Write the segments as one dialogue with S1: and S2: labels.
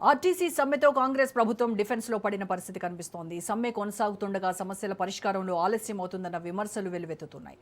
S1: RTC సమ్మెతో Congress ప్రభుత్వం defence లో పడిన పరిస్థితి కనిపిస్తోంది. సమ్మె కొనసాగుతుండగా సమస్యల పరిష్కారంలో ఆలస్యం అవుతుందన్న విమర్శలు వెల్లువెత్తుతున్నాయి.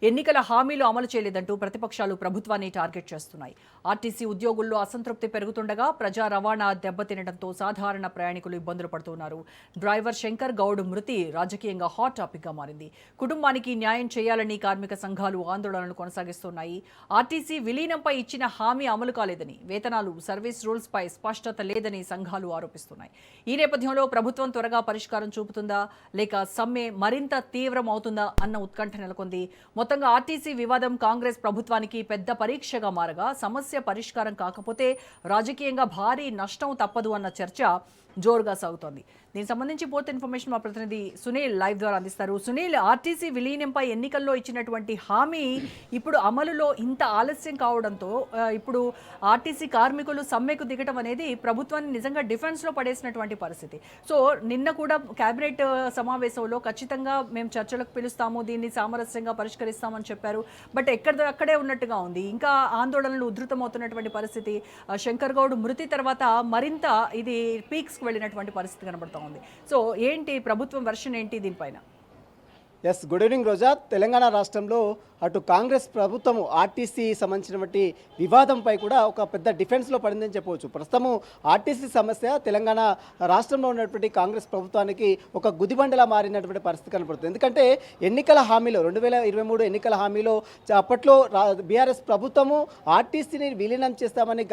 S1: ఎన్నికల హామీలు అమలు చేయలేదంటూ ప్రతిపక్షాలు ప్రభుత్వాన్ని టార్గెట్ చేస్తున్నాయి. ఆర్టీసీ ఉద్యోగుల్లో అసంతృప్తి పెరుగుతుండగా ప్రజా రవాణా దెబ్బతినడంతో సాధారణ ప్రయాణికులు ఇబ్బందులు పడుతున్నారు. డ్రైవర్ శంకర్ గౌడ్ మృతి రాజకీయంగా హాట్ టాపిక్ గా మారింది. కుటుంబానికి న్యాయం చేయాలని కార్మిక సంఘాలు ఆందోళనలు కొనసాగిస్తున్నాయి. ఆర్టీసీ విలీనంపై ఇచ్చిన హామీ అమలు కాలేదని, వేతనాలు, సర్వీస్ రూల్స్ పై స్పష్టత లేదని సంఘాలు ఆరోపిస్తున్నాయి. ఈ నేపథ్యంలో ప్రభుత్వం త్వరగా పరిష్కారం చూపుతుందా లేక సమ్మె మరింత తీవ్రం అవుతుందా అన్న ఉత్కంఠ నెలకొంది. మొత్తంగా ఆర్టీసీ వివాదం కాంగ్రెస్ ప్రభుత్వానికి పెద్ద పరీక్షగా మారగా సమస్య పరిష్కారం కాకపోతే రాజకీయంగా భారీ నష్టం తప్పదు అన్న చర్చ జోరుగా సాగుతోంది. దీనికి సంబంధించి పూర్తి ఇన్ఫర్మేషన్ మా ప్రతినిధి సునీల్ లైవ్ ద్వారా అందిస్తారు. సునీల్, ఆర్టీసీ విలీనంపై ఎన్నికల్లో ఇచ్చినటువంటి హామీ ఇప్పుడు అమలులో ఇంత ఆలస్యం కావడంతో ఇప్పుడు ఆర్టీసీ కార్మికులు సమ్మెకు దిగటం అనేది ప్రభుత్వాన్ని నిజంగా డిఫెన్స్లో పడేసినటువంటి పరిస్థితి. సో నిన్న కూడా కేబినెట్ సమావేశంలో ఖచ్చితంగా మేము చర్చలకు పిలుస్తాము, దీన్ని సామరస్యంగా పరిష్కరిస్తామని చెప్పారు. బట్ అక్కడే ఉన్నట్టుగా ఉంది. ఇంకా ఆందోళనలు ఉధృతమవుతున్నటువంటి పరిస్థితి. శంకర్ గౌడ్ మృతి తర్వాత మరింత ఇది పీక్స్కి వెళ్ళినటువంటి పరిస్థితి కనబడుతోంది. సో ఏంటి ప్రభుత్వం వెర్షన్ ఏంటి దీనిపైన?
S2: ఎస్, గుడ్ ఈవినింగ్ రోజా. తెలంగాణ రాష్ట్రంలో అటు కాంగ్రెస్ ప్రభుత్వము ఆర్టీసీ సంబంధించినటువంటి వివాదంపై కూడా ఒక పెద్ద డిఫెన్స్లో పడిందని చెప్పవచ్చు. ప్రస్తుతము ఆర్టీసీ సమస్య తెలంగాణ రాష్ట్రంలో ఉన్నటువంటి కాంగ్రెస్ ప్రభుత్వానికి ఒక గుదిబండలా మారినటువంటి పరిస్థితి కనపడుతుంది. ఎందుకంటే ఎన్నికల హామీలో 2023 ఎన్నికల హామీలో అప్పట్లో బీఆర్ఎస్ ప్రభుత్వము ఆర్టీసీని విలీనం చేస్తామని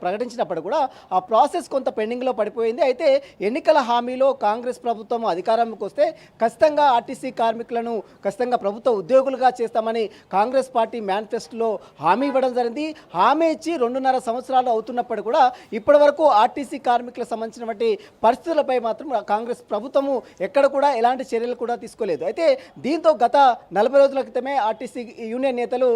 S2: ప్రకటించినప్పుడు కూడా ఆ ప్రాసెస్ కొంత పెండింగ్లో పడిపోయింది. అయితే ఎన్నికల హామీలో కాంగ్రెస్ ప్రభుత్వం అధికారంలోకి వస్తే ఖచ్చితంగా ఆర్టీసీ కార్మికులను ఖచ్చితంగా ప్రభుత్వ ఉద్యోగులుగా చేస్తామని కాంగ్రెస్ పార్టీ మేనిఫెస్టోలో హామీ ఇవ్వడం జరిగింది. హామీ ఇచ్చి 2.5 సంవత్సరాలు అవుతున్నప్పుడు కూడా ఇప్పటి వరకు ఆర్టీసీ కార్మికులకు సంబంధించినటువంటి పరిస్థితులపై మాత్రం కాంగ్రెస్ ప్రభుత్వము ఎక్కడ కూడా ఎలాంటి చర్యలు కూడా తీసుకోలేదు. అయితే దీంతో గత 40 రోజుల క్రితమే ఆర్టీసీ యూనియన్ నేతలు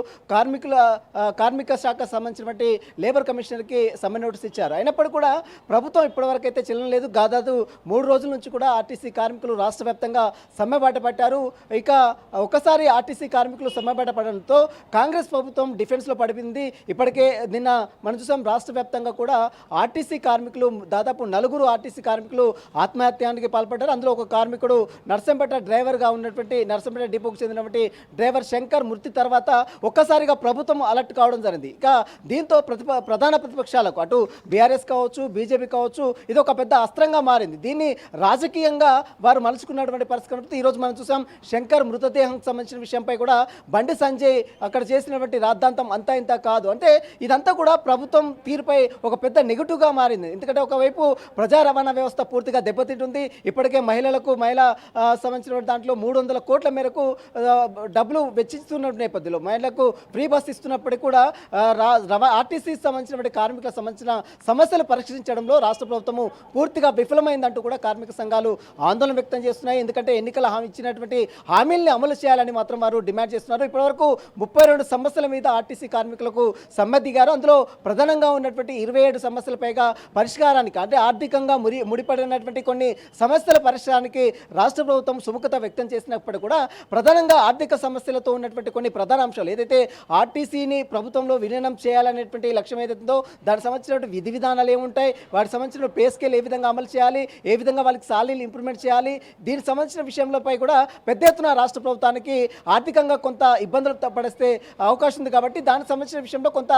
S2: కార్మిక శాఖ సంబంధించినటువంటి లేబర్ కమిషనర్కి సమ్మె నోటీస్ ఇచ్చారు. అయినప్పటికీ కూడా ప్రభుత్వం ఇప్పటివరకు అయితే చెల్లడం లేదు. దాదాపు 3 రోజుల నుంచి కూడా ఆర్టీసీ కార్మికులు రాష్ట్ర వ్యాప్తంగా సమ్మె బాట పట్టారు. ఇక ఒకసారి ఆర్టీసీ కార్మికులు సమ్మె బాట పడడంతో కాంగ్రెస్ ప్రభుత్వం డిఫెన్స్లో పడిపోయింది. ఇప్పటికే నిన్న మనం చూసాం, రాష్ట్ర వ్యాప్తంగా కూడా ఆర్టీసీ కార్మికులు దాదాపు 4 ఆర్టీసీ కార్మికులు ఆత్మహత్యానికి పాల్పడ్డారు. అందులో ఒక కార్మికుడు నర్సంపేట డ్రైవర్గా ఉన్నటువంటి నర్సంపేట డిపోకు చెందినటువంటి డ్రైవర్ శంకర్ మృతి తర్వాత ఒక్కసారిగా ప్రభుత్వం అలర్ట్ కావడం జరిగింది. ఇక దీంతో ప్రధాన ప్రతిపక్షాలకు అటు బీఆర్ఎస్ కావచ్చు, బీజేపీ కావచ్చు, ఇది ఒక పెద్ద అస్త్రంగా మారింది. దీన్ని రాజకీయంగా వారు మలుచుకున్నటువంటి పరిస్థితి ఈరోజు మనం చూసాం. శంకర్ మృతదేహం సంబంధించిన విషయంపై కూడా బండి సంజయ్ అక్కడ చేసినటువంటి రాద్ధాంతం అంతా ఇంత కాదు. అంటే ఇదంతా కూడా ప్రభుత్వం తీరుపై ఒక పెద్ద నెగిటివ్గా మారింది. ఎందుకంటే ఒకవైపు ప్రజా రవాణా వ్యవస్థ పూర్తిగా దెబ్బతింటుంది. ఇప్పటికే మహిళా సంబంధించిన దాంట్లో 300 కోట్ల మేరకు డబ్బులు వెచ్చిస్తున్న నేపథ్యంలో మహిళలకు ఫ్రీ బస్ ఇస్తున్నప్పటికీ కూడా ఆర్టీసీ సంబంధించినటువంటి కార్మికులకు సంబంధించిన సమస్యలు పరిష్కరించడంలో రాష్ట్ర ప్రభుత్వము పూర్తిగా విఫలమైందంటూ కూడా కార్మిక సంఘాలు ఆందోళన వ్యక్తం చేస్తున్నాయి. ఎందుకంటే ఎన్నికల హామీ ఇచ్చినటువంటి హామీల్ని అమలు చేయాలని మాత్రం వారు డిమాండ్ చేస్తున్నారు. ఇప్పటివరకు 32 సమస్యల మీద ఆర్టీసీ కార్మికులకు సమ్మె దిగారు. అందులో ప్రధానంగా ఉన్నటువంటి 27 సమస్యల పైగా పరిష్కారానికి, అంటే ఆర్థికంగా ముడిపడినటువంటి కొన్ని సమస్యల పరిష్కారానికి రాష్ట్ర ప్రభుత్వం సుముఖత వ్యక్తం చేసినప్పుడు కూడా ప్రధానంగా ఆర్థిక సమస్యలతో ఉన్నటువంటి కొన్ని ప్రధాన అంశాలు ఏదైతే ఆర్టీసీని ప్రభుత్వంలో విలీనం చేయాలనేటువంటి లక్ష్యం ఏదైతుందో దానికి సంబంధించినటువంటి విధి విధానాలు ఏముంటాయి, వాటికి సంబంధించిన పే స్కేల్ ఏ విధంగా అమలు చేయాలి, ఏ విధంగా వాళ్ళకి సాలరీలు ఇంప్రూవ్మెంట్ చేయాలి, దీనికి సంబంధించిన విషయంలోపై కూడా పెద్ద ఎత్తున రాష్ట్ర ప్రభుత్వానికి ఆర్థికంగా కొంత ఇబ్బందులు పడిస్తే అవకాశం ఉంది. కాబట్టి దానికి సంబంధించిన విషయంలో కొంత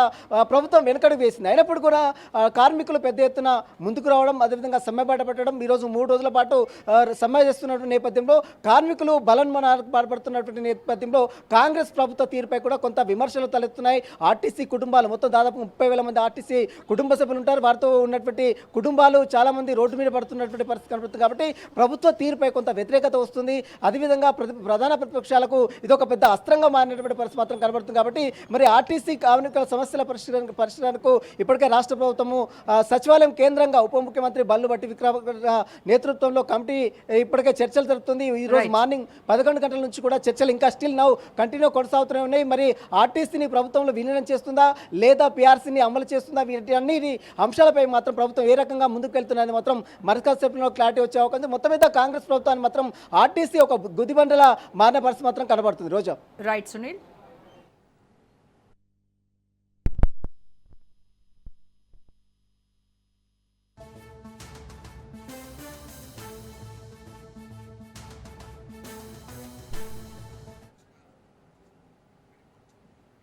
S2: ప్రభుత్వం వెనుకడుగు వేసింది. అయినప్పుడు కూడా కార్మికులు పెద్ద ఎత్తున ముందుకు రావడం, అదేవిధంగా సమ్మె బాట పెట్టడం, ఈరోజు 3 రోజుల పాటు సమ్మె చేస్తున్నటువంటి నేపథ్యంలో కార్మికులు బలన్మనాలకు పాల్పడుతున్నటువంటి నేపథ్యంలో కాంగ్రెస్ ప్రభుత్వ తీరుపై కూడా కొంత విమర్శలు తలెత్తున్నాయి. ఆర్టీసీ కుటుంబాలు మొత్తం దాదాపు 30,000 మంది ఆర్టీసీ కుటుంబ సభ్యులు ఉంటారు. వారితో ఉన్నటువంటి కుటుంబాలు చాలా మంది రోడ్డు మీద పడుతున్నటువంటి పరిస్థితి కనబడుతుంది. కాబట్టి ప్రభుత్వ తీరుపై కొంత వ్యతిరేకత వస్తుంది. అదేవిధంగా ప్రధాన ప్రతిపక్షాలకు ఇదొక పెద్ద అస్త్రంగా మారినటువంటి పరిస్థితి మాత్రం కనబడుతుంది. కాబట్టి మరి ఆర్టీసీ కార్మికుల సమస్యల పరిష్కారానికి ఇప్పటికే రాష్ట్ర ప్రభుత్వము సచివాలయం కేంద్రంగా ఉప ముఖ్యమంత్రి బల్లుబట్టి విక్రమార్క నేతృత్వంలో కమిటీ ఇప్పటికే చర్చలు జరుపుతుంది. ఈ రోజు మార్నింగ్ 11 గంటల నుంచి కూడా చర్చలు ఇంకా స్టిల్ నౌ కంటిన్యూ కొనసాగుతూనే ఉన్నాయి. మరి ఆర్టీసీని ప్రభుత్వంలో విలీనం చేస్తుందా లేదా పీఆర్సీని అమలు చేస్తుందా, వీటి అన్ని అంశాలపై మాత్రం ప్రభుత్వం ఏ రకంగా ముందుకు వెళ్తున్నది మాత్రం మరికాసేపులో క్లారిటీ వచ్చే అవకాశం. మొత్తం మీద కాంగ్రెస్ ప్రభుత్వాన్ని మాత్రం ఆర్టీసీ ఒక గుదిబండలా మారిన పరిస్థితి మాత్రం కనబడుతుంది. రోజా.
S1: రైట్ సునీల్.